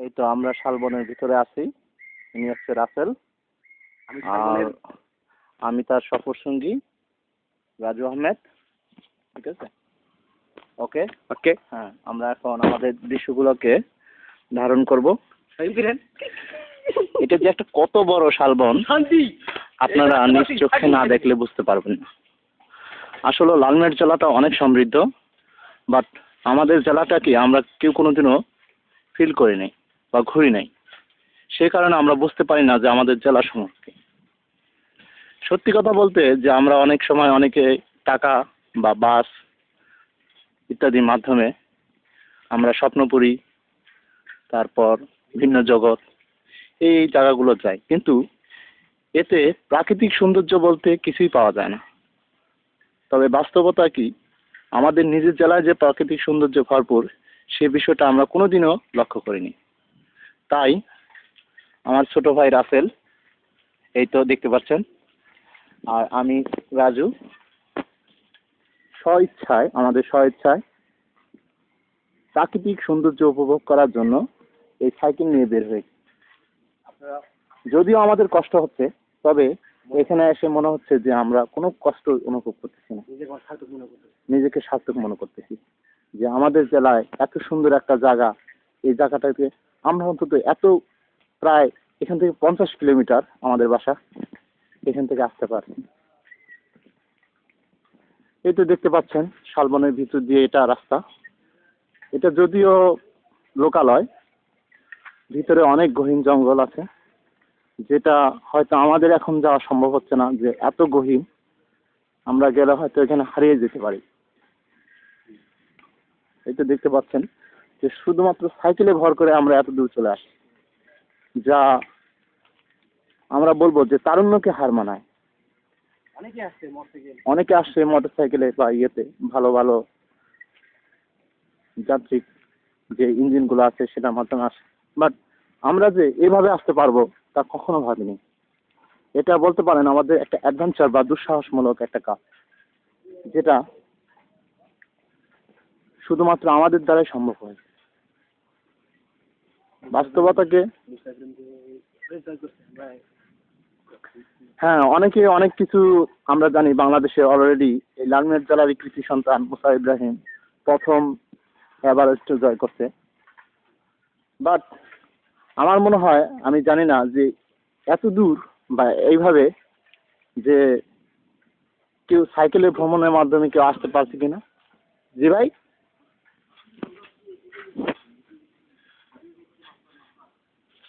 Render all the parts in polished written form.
এই তো আমরা শালবনের ভিতরে আছি। ইনি হচ্ছে রাসেল, আর আমি তার সফর সঙ্গী রাজু আহমেদ। ঠিক আছে, ওকে ওকে। হ্যাঁ, আমরা এখন আমাদের দৃশ্যগুলোকে ধারণ করব। এটা যে একটা কত বড় শালবন আপনারা নিজ চোখে না দেখলে বুঝতে পারবেন না। আসলে লালমেট জেলাটা অনেক সমৃদ্ধ, বাট আমাদের জেলাটা কি আমরা কেউ কোনোদিনও ফিল করি নাই বা ঘুরি নাই, সেই কারণে আমরা বুঝতে পারি না যে আমাদের জেলা সম্পর্কে। সত্যি কথা বলতে যে আমরা অনেক সময় অনেকে টাকা বা বাস ইত্যাদির মাধ্যমে আমরা স্বপ্নপুরী, তারপর ভিন্ন জগৎ, এই জায়গাগুলো যাই, কিন্তু এতে প্রাকৃতিক সৌন্দর্য বলতে কিছুই পাওয়া যায় না। তবে বাস্তবতা কি, আমাদের নিজের জেলায় যে প্রাকৃতিক সৌন্দর্য ভরপুর, সে বিষয়টা আমরা কোনোদিনও লক্ষ্য করিনি। তাই আমার ছোট ভাই রাসেল, এই তো দেখতে পাচ্ছেন, আর আমি রাজু, আমাদের স্বইচ্ছায় প্রাকৃতিক সৌন্দর্য উপভোগ করার জন্য এই সাইকেল নিয়ে বের হয়েছি। যদিও আমাদের কষ্ট হচ্ছে, তবে এখানে এসে মনে হচ্ছে যে আমরা কোনো কষ্ট অনুভব করতেছি না, নিজেকে সার্থক মনে করতেছি যে আমাদের জেলায় এত সুন্দর একটা জায়গা, এই জায়গাটাকে আমরা অন্তত প্রায় এখান থেকে 50 কিলোমিটার আমাদের বাসা, এখান থেকে আসতে পারি। এই তো দেখতে পাচ্ছেন শালবনের ভিতর দিয়ে এটা রাস্তা। এটা যদিও লোকালয়, ভিতরে অনেক গহীন জঙ্গল আছে, যেটা হয়তো আমাদের এখন যাওয়া সম্ভব হচ্ছে না, যে এত গহীন, আমরা গেলে হয়তো এখানে হারিয়ে যেতে পারি। এই তো দেখতে পাচ্ছেন যে শুধুমাত্র সাইকেলে ভর করে আমরা এত দূর চলে আসি, যা আমরা বলবো যে তারুণ্যকে হার মানায়। অনেকে আসছে মোটর সাইকেলে বা ইয়েতে, ভালো ভালো যান্ত্রিক যে ইঞ্জিনগুলো আছে সেটার মাধ্যমে আসে, বাট আমরা যে এভাবে আসতে পারবো তা কখনো ভাবিনি। এটা বলতে পারেন আমাদের একটা অ্যাডভেঞ্চার বা দুঃসাহসমূলক একটা কাজ, যেটা শুধুমাত্র আমাদের দ্বারাই সম্ভব হয়। বাস্তবতাকে, হ্যাঁ, অনেকে অনেক কিছু আমরা জানি। বাংলাদেশে অলরেডি এই লালমেট জেলার কৃতি সন্তান মুসা ইব্রাহিম প্রথম এভারেস্ট জয় করছে, বাট আমার মনে হয়, আমি জানি না যে এত দূর বা এইভাবে যে কেউ সাইকেলে ভ্রমণের মাধ্যমে কেউ আসতে পারছে কিনা। জি ভাই,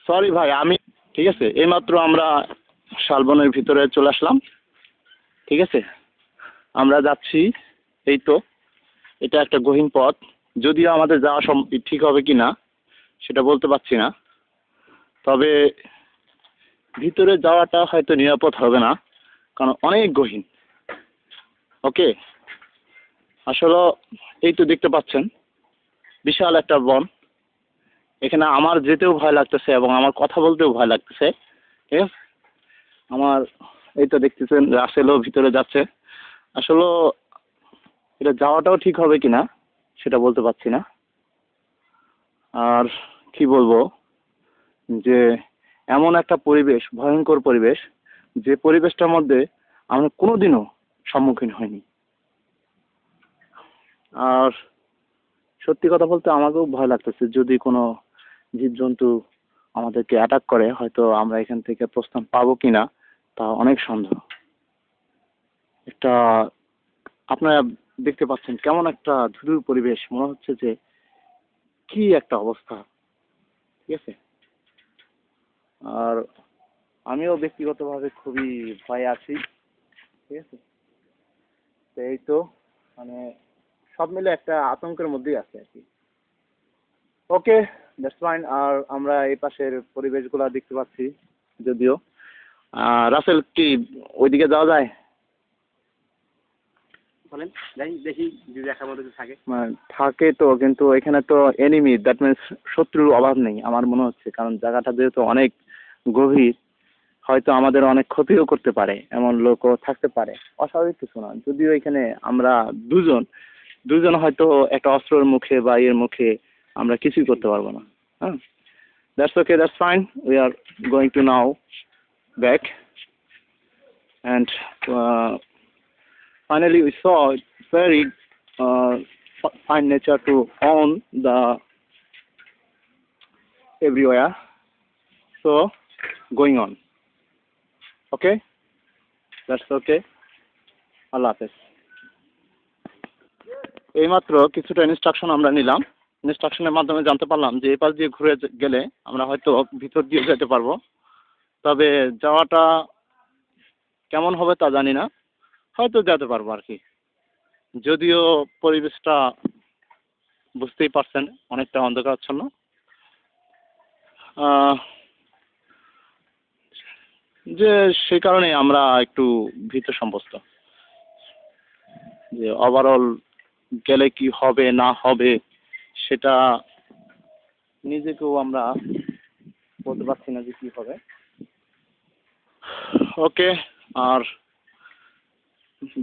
সরি ভাই, আমি ঠিক আছে, এইমাত্র আমরা শালবনের ভিতরে চলে আসলাম। ঠিক আছে, আমরা যাচ্ছি। এই তো এটা একটা গহীন পথ, যদিও আমাদের যাওয়া ঠিক হবে কি না সেটা বলতে পারছি না, তবে ভিতরে যাওয়াটা হয়তো নিরাপদ হবে না, কারণ অনেক গহীন। ওকে, আসলে এই তো দেখতে পাচ্ছেন বিশাল একটা বন। এখানে আমার যেতেও ভয় লাগতেছে এবং আমার কথা বলতেও ভয় লাগতেছে। ঠিক আছে, আমার এই তো দেখতেছেন রাসেলও ভিতরে যাচ্ছে। আসলে এটা যাওয়াটাও ঠিক হবে কিনা সেটা বলতে পারছি না। আর কি বলবো, যে এমন একটা পরিবেশ, ভয়ঙ্কর পরিবেশ, যে পরিবেশটার মধ্যে আমরা কোনোদিনও সম্মুখীন হইনি। আর সত্যি কথা বলতে আমাকেও ভয় লাগতেছে, যদি কোনো জীবজন্তু আমাদেরকে অ্যাটাক করে, হয়তো আমরা এখান থেকে প্রস্থান পাবো কিনা তা অনেক সন্দেহ। একটা আপনারা দেখতে পাচ্ছেন কেমন একটা ধুধুর পরিবেশ, মনে হচ্ছে যে কি একটা অবস্থা। ঠিক আছে, আর আমিও ব্যক্তিগতভাবে খুবই ভয়ে আছি। ঠিক আছে, তো এই তো মানে সব মিলে একটা আতঙ্কের মধ্যেই আছে আর কি। ওকে, দ্যাটস ফাইন। আর আমরা এই পাশের পরিবেশগুলো দেখতে পাচ্ছি, যদিও রাসেল কি ওইদিকে যাওয়া যায়? বলেন, যাই দেখি যদি দেখার মতো কিছু থাকে। থাকে তো, কিন্তু এখানে তো এনিমি, দ্যাট মিনস শত্রুর অভাব নেই আমার মনে হচ্ছে, কারণ জায়গাটা যেহেতু অনেক গভীর, হয়তো আমাদের অনেক ক্ষতিও করতে পারে, এমন লোকও থাকতে পারে। অস্বাভাবিক কিছু না, যদিও এখানে আমরা দুজন হয়তো একটা অস্ত্রের মুখে বা এর মুখে আমরা কিছুই করতে পারবো না। হ্যাঁ, That's okay, that's fine. We are going to now back. And finally we saw very fine nature to own the everywhere. So going on. Okay? That's okay. আল্লাহ হাফেজ। এইমাত্র কিছুটা ইনস্ট্রাকশন আমরা নিলাম। ইনস্ট্রাকশনের মাধ্যমে জানতে পারলাম যে এই পাশ দিয়ে ঘুরে গেলে আমরা হয়তো ভিতর দিয়ে যেতে পারবো, তবে যাওয়াটা কেমন হবে তা জানি না, হয়তো যেতে পারবো আর কি। যদিও পরিবেশটা বুঝতেই পারছেন অনেকটা অন্ধকারাচ্ছন্ন। যে সেই কারণে আমরা একটু ভীত সন্ত্রস্ত যে ওভারঅল গেলে কি হবে না হবে সেটা নিজেকেও আমরা বলতে পারছি না যে কি হবে। ওকে, আর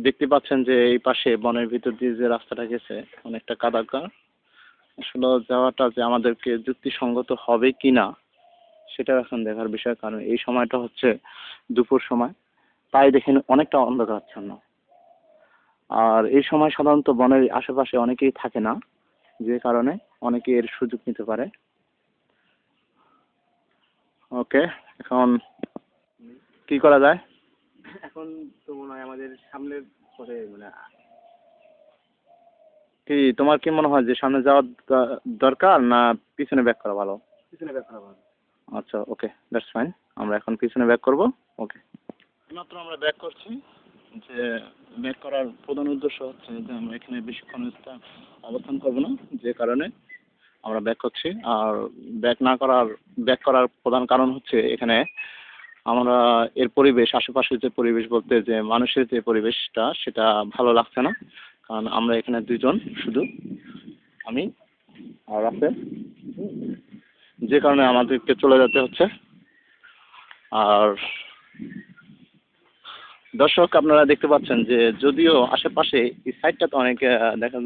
দেখতে পাচ্ছেন যে এই পাশে বনের ভিতর দিয়ে যে রাস্তাটা গেছে অনেকটা কাদাকা। আসলে যাওয়াটা যে আমাদেরকে যুক্তিসঙ্গত হবে কি না সেটা এখন দেখার বিষয়, কারণ এই সময়টা হচ্ছে দুপুর সময়, তাই দেখেন অনেকটা অন্ধকারাচ্ছন্ন। আর এই সময় সাধারণত বনের আশেপাশে অনেকেই থাকে না, যে কারণে অনেকে এর সুযোগ নিতে পারে। ওকে, এখন কি করা যায়? এখন তো মনে হয় আমাদের সামনের পথে মানে কি তোমার কি মনে হয় যে সামনে যাওয়া দরকার না পিছনে ব্যাক করা ভালো? পিছনে ব্যাক করা ভালো। আচ্ছা, ওকে, দ্যাটস ফাইন। আমরা এখন পিছনে ব্যাক করব। ওকে, মাত্র আমরা ব্যাক করছি। যে ব্যাক করার প্রধান উদ্দেশ্য হচ্ছে যে আমরা এখানে বেশিক্ষণ অবস্থান করব না, যে কারণে আমরা ব্যাক করছি। আর ব্যাক করার প্রধান কারণ হচ্ছে এখানে আমরা এর পরিবেশ, আশেপাশের যে পরিবেশ বলতে যে মানুষের যে পরিবেশটা সেটা ভালো লাগছে না, কারণ আমরা এখানে দুইজন শুধু, আমি আর রাফেল, যে কারণে আমাদেরকে চলে যেতে হচ্ছে। আর দর্শক আপনারা দেখতে পাচ্ছেন যে যদিও আশেপাশে এই সাইডটাতে অনেক দেখা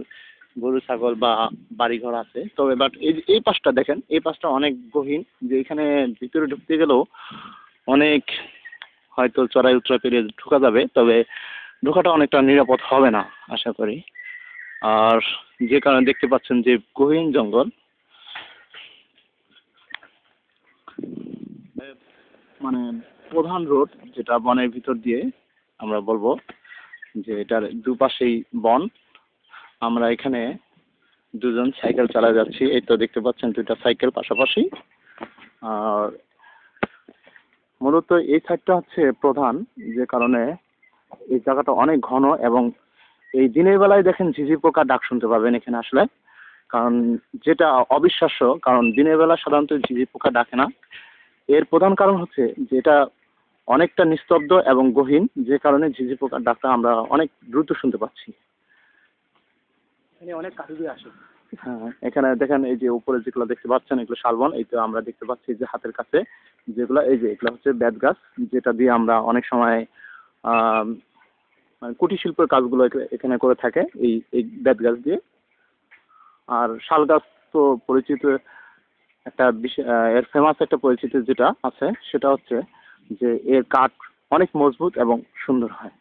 গরু ছাগল বা বাড়িঘর আছে, তবে বাট এই পাশটা দেখেন, এই পাশটা অনেক গহীন, যে এখানে ভিতরে ঢুকতে গেলেও অনেক হয়তো চড়াই উতরাই পেরিয়ে ঢোকা যাবে, তবে ঢোকাটা অনেকটা নিরাপদ হবে না আশা করি। আর যে কারণে দেখতে পাচ্ছেন যে গহীন জঙ্গল, মানে প্রধান রোড যেটা বনের ভিতর দিয়ে আমরা বলবো যে এটার দুপাশেই বন। আমরা এখানে দুজন সাইকেল চালা যাচ্ছি, এই তো দেখতে পাচ্ছেন দুইটা সাইকেল পাশাপাশি। আর মূলত এই সাইডটা হচ্ছে প্রধান, যে কারণে এই জায়গাটা অনেক ঘন, এবং এই দিনের বেলায় দেখেন ঝিঝি পোকা ডাক শুনতে পাবেন এখানে আসলে, কারণ যেটা অবিশ্বাস্য, কারণ দিনের বেলা সাধারণত ঝিঝি পোকা ডাকে না। এর প্রধান কারণ হচ্ছে যে এটা অনেকটা নিস্তব্ধ এবং গহীন, যে কারণে ঝিঝি পোকার ডাকটা আমরা অনেক দ্রুত শুনতে পাচ্ছি। এখানে অনেক কাঠুরি আসে। হ্যাঁ, এখানে দেখেন এই যে উপরে যেগুলো দেখতে পাচ্ছেন এগুলো শালবন। এই তো আমরা দেখতে পাচ্ছি যে হাতের কাছে যেগুলো, এই যে এগুলো হচ্ছে বেত গাছ, যেটা দিয়ে আমরা অনেক সময় মানে কুটির শিল্পের কাজগুলো এখানে করে থাকে এই বেত গাছ দিয়ে। আর শাল গাছ তো পরিচিত একটা এর ফেমাস একটা পরিচিতি যেটা আছে সেটা হচ্ছে যে এর কাঠ অনেক মজবুত এবং সুন্দর হয়।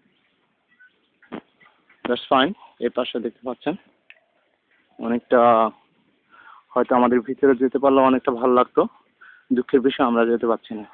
That's fine. এর পাশে দেখতে পাচ্ছেন অনেকটা, হয়তো আমাদের ভিতরে যেতে পারলে অনেকটা ভালো লাগতো, দুঃখের বিষয় আমরা যেতে পারছি না।